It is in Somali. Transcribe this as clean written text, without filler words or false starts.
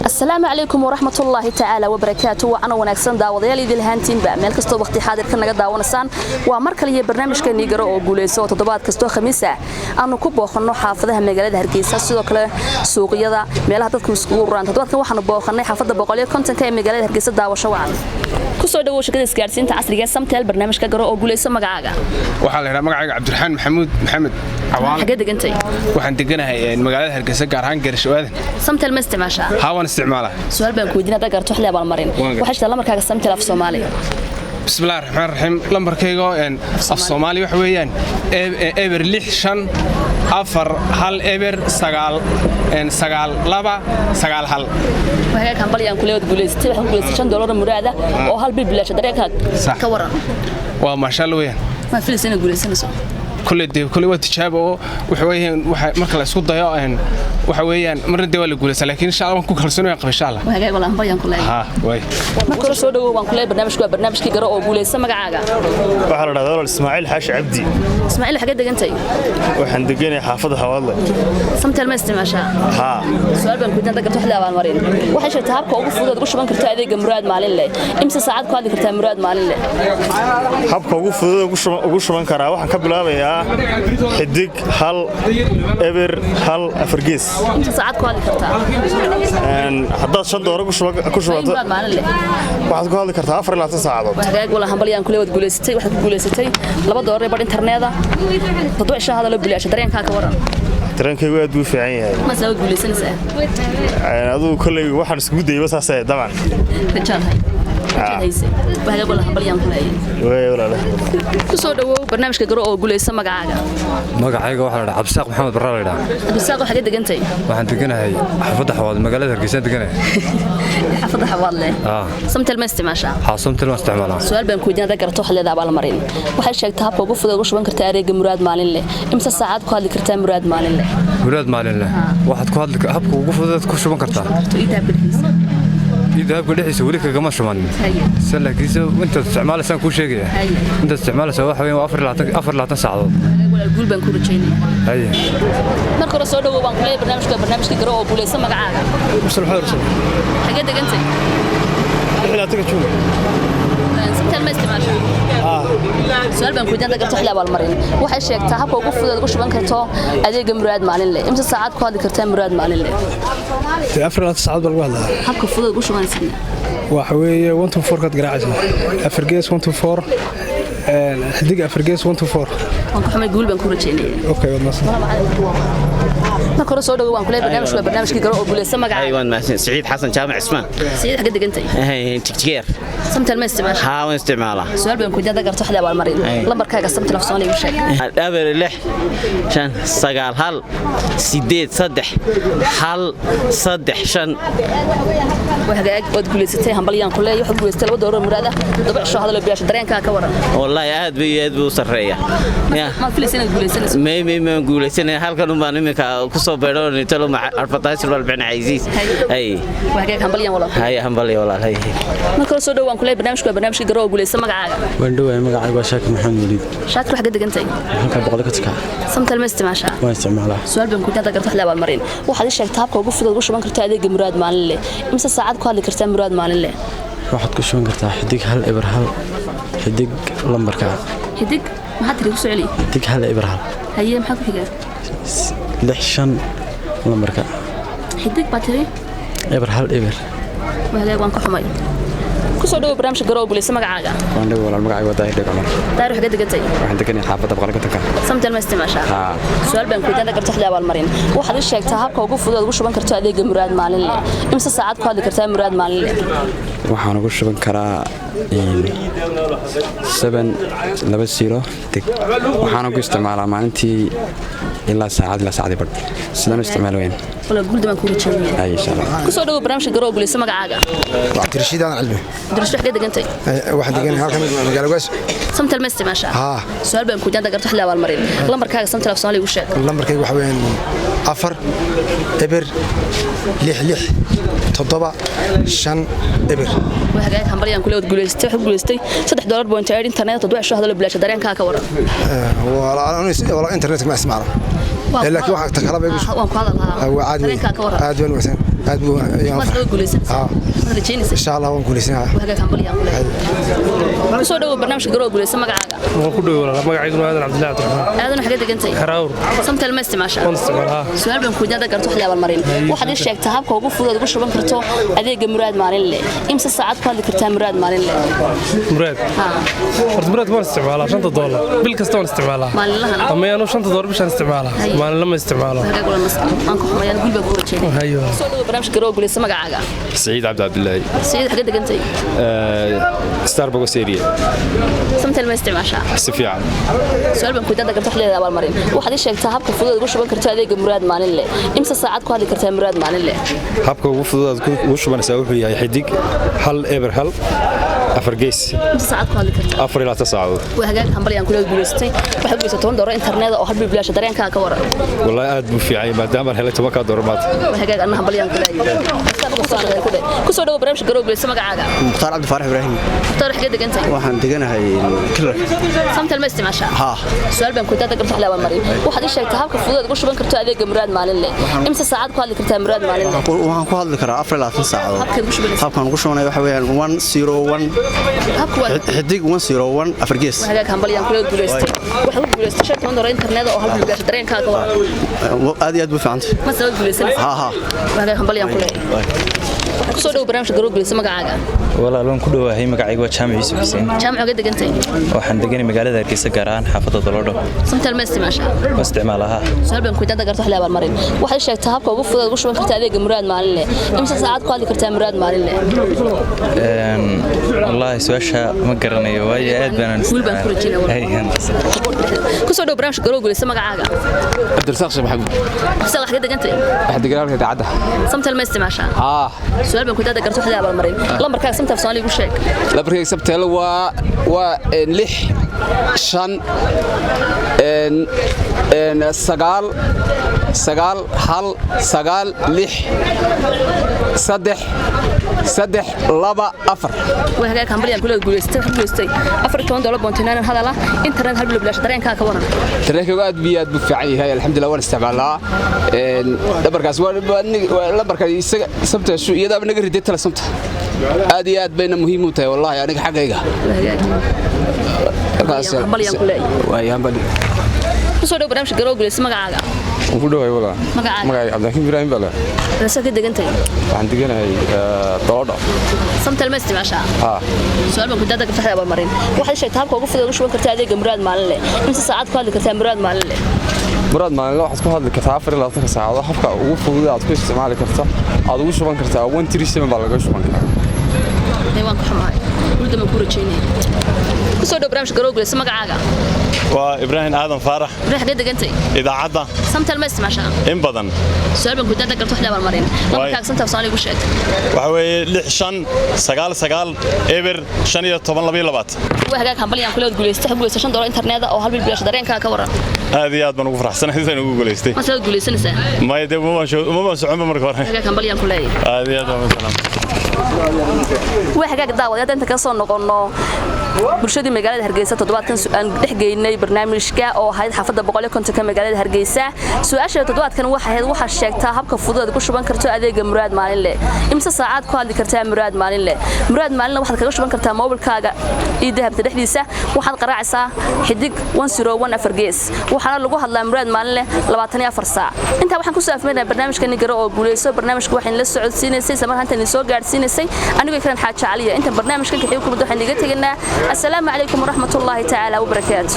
السلام عليكم ورحمة الله تعالى وبركاته وأنا ونكسن داوديال إذا الهانتين بأمل كستو وقت حاضر كنا داونسان ومركل هي برنامج كان يجرأ وجوليسو تطبيقات كستو خميسة أنا كوب خنو حافظها مجالات هرقيسة سوكله سوقية ميلها تذكر عن تطبيقات وحنا بخني حافظة بقولي كنت كان مجالات هرقيسة داوشوان كسر دوش كده سكارسين تعصري سمتل برنامج كجرأ وجوليسو مجاعة وحال مجاعة عبد الرحمن محمد عوان حاجة دقنتي وحن دقنها المجالات هرقيسة قارهان قرشواد سمتل مستماشة هاون استعماله سؤال بانكو يدينا دقر تحلي بالمرين وحشت لمركاga samtel af Soomaali بسم الله الرحمن الرحيم لمركيغو ان اف Soomaali wax weeyaan eber 6 afar hal eber 9 en 9 laba 9 hal waxa kan balyan kuleed guuleystay waxa guuleystay $5 muraada oo hal bil bilaash dareekad ka waran waa ma sha Allah weeyaan ma filisina guuleysanayso كل وقت تجاب وحويهن مركل السود ضياءهن وحويهن مرة دول الجولس لكن إن شاء الله بنكون خلصنا وينقف إن شاء الله. وهاي والله مبين كلها. ها وي. مركل سود وبنكلها برنامج كي جرأوا جولس سمع عاجا. وحنا هذول إسماعيل حاش عبدي. إسماعيل حاجات دقنتي. وحندقني حافظها والله. سمت المست ما شاء. ها. سؤال بنكون عندك تحلى على المرين. وحش التهاب كوب فوضى تقولش بنك تأذي مراد مع لله. إمس ساعات كهذا كرتها مراد مع لله. حب كوب فوضى تقولش بنك راه وحن قبلها يا. حدق هل إبر هل أفرجيس. أنت ساعات كهذا كرتها. أن حضرت شن دورك كوش وقت. واحد كهذا كرتها أفر لا تساعده. وهاي والله هم بليان كله تقول ستي واحد تقول ستي لما دوري بعد إنترنت تضوع الشيء هذا اللي بلاش درين كاك ورا. ترى كي واحد دوفي عيني. ما سوي تقول سنسة. هذا كله واحد سكودي بس هسه طبعا. رجال هاي. وهاي والله هم بليان كله. ولا لا. كسر دو برنامج كجرأ أو جولي سمع عاجا. مقعيق واحد عبد الساق محمد برالي ده. عبد الساق حاجات دقنتي. واحد دقنها هي حفظها حوالي مقالات هرقيسان دقنها. حفظها حوالي. سمت المست ما شاء. حاصمت المستعملة. سؤال بين كودين ذكر توحل ذا بالمرين. وحش شيء تهاب وقف ذا وش بنكر تاريخ مراد مالين له. إمس الساعات كهذا كرتان مراد مالين له. مراد مالين له. واحد كهذا هب وقف ذا كوش بنكرته. تريدها بالحس. إذا هب كله يسوي لك كمان شمان. سلة كيسة وأنت استعماله سان كل شيء. أنت استعماله سواء حوين وأفر لا تنساعده. ولا الجول بنكور تشيني. هاي. نذكر سؤال دو بنكلي برنامج كجرأ أو جولي سمع عاجا. بسم الله الرحمن الرحيم. حاجات دقنتي. لا تكتشون. سمت المست ما شاء. سؤال بين كودين ذكر تحلى بالمرين. وحش شيء تهاب وقف ذا وش بنكر تو أديك مراد مالين له. إمس الساعات كهذا كرتان مراد مالين له. أفر لا تساعد بالوالد. حبك فضل وش بنسمع. وحوي 1 to 4 كت جراعة. أفرجيس 1 to 4. حديق أفرجيس 1 to 4. وانك حمي يقول بنكور تشيني. أوكي والله. نذكر سؤال دو بنكلي برنامج كجرأ أو جولي سمع عاجا. أيوة سعيد حسن جامع عثمان. سعيد حاجات دقنتي. تكتير. سمت المست ما شاء. هاون استعماله. سؤال بين كودين ذكر تحلى بالمرين. لما ركاك سمت الأفصالي وش. أبر لح شن سجال هل سيدات صدح هل صدح شن. وهاي وتقول ستي هم بليان كله يحب يقول ستي ودور المرادة ضبع شو هذا اللي بيعش درين كاك ورا. والله عاد بوسرية. ما فلسطين تقول سنة. ما نقول سنة هل كانوا ما نمك كسر بيرون يتلو مع 14 والبن عزيز. أي. وهاي هم بليان والله. هاي هم بليان والله هاي. ما كل صدق وان كله برنامج كجرأ وقول سمع عاجا. وندوه مقعد وشاك محمد وليد. شاطر حاجة دقنتي. هلك بقولك تكا. سمت المست ما شاء. ما استعمله. سؤال بين كودين ذكر تحلى بالمرين. واحد الشيء تهاب وقف ذا وش بنكر تأذيق مراد مالين له. إمس الساعات كهذا كرتان مراد مالين له. واحد كوش من قطع حديق هل إبر هل حديق لمبركع. حديق ما حد يقول عليه. حديق هل إبر هل. هي محق حاجة. لحشان لمبركع. حديق باتري. إبر هل إبر. وهذا وان كحماي. كسر دو برنامج جرأ وقول سمع عاجا. وندوه ولا المقعد وده عمر. داير حاجة دقنتي. واحد دقني حافظة بقولك تكا. سمت المست ما شاء. سؤال بين كودين ذكر تحلى بالمرين. واحد الشيء تهاب وقف ذا وش بنكر تأذيق مراد مالين له. إمس الساعات كهذا كرتان مراد مالين له. waxaan ugu shuban karaa 7 tig waxaan ugu isticmaalaa maalintii ilaa saacad bar sidaan u isticmaal weyn ولا قول دم كورة شنية. أي إن شاء الله. كسر دو برنامج جرأ وقول سمع عاجا. عبد الرشيد أنا علمي. عبد الرشيد حاجة دقنتي. واحد دقني هالكم مقالة قاس. سمت المست ما شاء. سؤال بين كودين ذكر تحلى بالمرين. لما ركاك سمت الأفصالي وش. لما ركاك وحوين أفر إبر لح تضبع شن إبر. وهاي هم بليان كله تقول ستي حب قول ستي $6 بوينتين إنترنت تضوع شو هذا اللي بلاش درين كاك ورا. والله إنترنت ما اسمعه. إلا كي واحد تكلم يقول. وان كهذا هو عادي. درين كاك ورا. عادي وين aad buu ma soo guuleysan insha Allah waan guuleysanayaa waxa ka hambaliyaan ku soo dhawo barnaamijka garoo guuleysan magacaaga waan ku dhawo magacaygu Aadan Cabdullaahi Abdiraxmaan aadan waxa ka degantay Harawr samtal ma isticmaashaa su'aal baan ku weydiin garto xilli marin waxaad ii sheegtaa habka ugu fudud ugu shuban karto adeega muraad maalin leh imsa saacad ku hadli kartaa muraad maalin leh muraad muraad waan isticmaalaa $5 bil kasta waan isticmaalaa maalinlaha ama yaanu $5 bishan isticmaalaa maalinla ma isticmaalo aan ku xumayaan gulba ku rajeen hayo soo dhawo barnaamijka garoo guuleysan magacaaga سعيد عبد الله سعيد حاجه دغنتي ستاربكس اريا samtal ma isticmaashaa سفيان su'aal baan ku weydiin garto xilli marin waxaad ii sheegtaa habka fudud ugu shuban karto adeega muraad maalin leh imsa saacad ku hadli kartaa muraad maalin leh habka ugu fudud ugu shubanaysaa wuxuu yahay xidig hal eber hal afar gees imsa saacad ku hadli kartaa afar ilaa 9 saacadood waa hagaag hambaliyaan kula guuleystay waxa guuleysatay $10 internet oo hal bil bilaash dareenka ka waran wallahi aad buu fiicay maadaama helay $10 maad waa hagaag anna hambaliyaan kula ku soo dhawo barnaamijka garoo guuleysan magacaaga mukhtaar cabdi faarax ibraahim mukhtaar xigay degantay waxaan deganahay kilar samtal ma isticmaashaa ha su'aal baan ku weydiin garto xilli marin waxaad ii sheegtaa habka fudud ugu shuban karto adeega muraad maalin leh imsa saacad ku hadli kartaa muraad maalin leh waxaan ku hadli karaa 24 saacadood habkan ugu shubanay waxa weeyaan 101 habka xidig 101 afar gees waa hagaag hambaliyaan kula guuleystay waxa uu guuleystay $10 internet oo hal bil bilaash dareenka ka waran aad iyo aad buu fiicantay ma soo guuleysan ha waa hagaag hambaliyaan kula ku soo dhawo barnaamijka garoo guuleysan magacaaga walaalan ku dhawahay magacaygu waa Jaamac Yuusuf Xuseen jaamac uga degantay waxaan deganay magaalada Hargeysa gaar ahaan xaafadda Dolodo samtal ma isticmaashaa ma isticmaalaha su'aal baan ku weydiin garto xilli marin waxaad sheegtaa habka ugu fudud ugu shuban kartaa adeega muraad maalin leh imsa saacad ku hadli kartaa muraad maalin leh wallahi su'aasha ma garanayo waayo aad baan gulbaan ku rajeenaa ku soo dhawo barnaamijka garoo guuleysan magacaaga Abdirasaaq Sheekh Maxamuud sax ka degantay waxa deganaalka daacada samtal ma isticmaashaa su'aal baan ku weydiin garto xilli marin lambarkaaga samtal Soomaaliga u sheeg lambarkaaga samtal waa 6 وهاجاك همبليان كله جولستي $14 بونتينان هذا لا انترنت هل بلاش dareenka ka waran dareenka aad biyaad bu fiican yahay alxamdulillah waan isticmaalaa lambarkaas waa lambarka isaga sabta iyada naga riday tala sabta aad iyo aad bayna muhiim u tahay wallahi aniga xaqayga همبليان كله way hambali soo dhaw barnaamijka garoo guuleysan magacaaga ugu dhawaay wala magacaaga Cabdiraxmaan Ibraahim bala raasa ka degantay waxaan deganahay Dolodo samtal ma isticmaashaa ha su'aal baan ku dada ka taxay marin waxaad sheegtay habka ugu fudud ugu shuban kartaa adeega muraad maalin leh inta saacad ku hadli kartaa muraad maalin leh muraad maalin leh waxaad ku hadli kartaa 24 saacadood habka ugu fudud aad ku isticmaali kartaa aad ugu shuban kartaa 137 baa laga shuban karaa waan ku xumahay gudama ku rajeynay ku soo dhaw barnaamijka garoo guuleysan magacaaga waa Ibraahim Aadan Faarax raxa ka degantay idaacada samtal ma isticmaashaa in badan su'aal baan ku dada garto xilli marin markaa samtal Soomaaliga u sheeg waxa weeye 6599 eber 1522 waa hagaag hambaliyaan kula guuleystay $5 internet oo hal bil bilaash dareenka ka waran aad iyo aad baan ugu faraxsanahay inaan ugu guuleystay ma soo guuleysanaysaa ma yadee ma socon marka hore hagaag hambaliyaan kula aad iyo aad baan salaam waa hagaag daawadayaal inta ka soo noqono bulshada magaalada Hargeysa toddobaadkan su'aan dhexgeynay barnaamijka oo ahayd xaafadda 150 ka magaalada Hargeysa su'aasha toddobaadkan waxa sheegtaa habka fudud ku shuban karto adeega muraad maalin leh imsa saacad ku hadli kartaa muraad maalin leh muraad maalin waxaad kaga shuban kartaa mobilkaaga iyo dahabta dhexdiisa waxaad qaraacaysaa xidig 101 afar gees waxaana lagu hadlaa muraad maalin leh 24 saac inta waxaan ku soo afmeynaa barnaamijkan garo oo guuleyso barnaamijku waxaan la socodsiinaysay samarhantan soo gaarsiinaysay anigu kan xaaja caliya inta barnaamijkan ka xigay ku mid waxaan iga tagnaa السلام عليكم ورحمة الله تعالى وبركاته.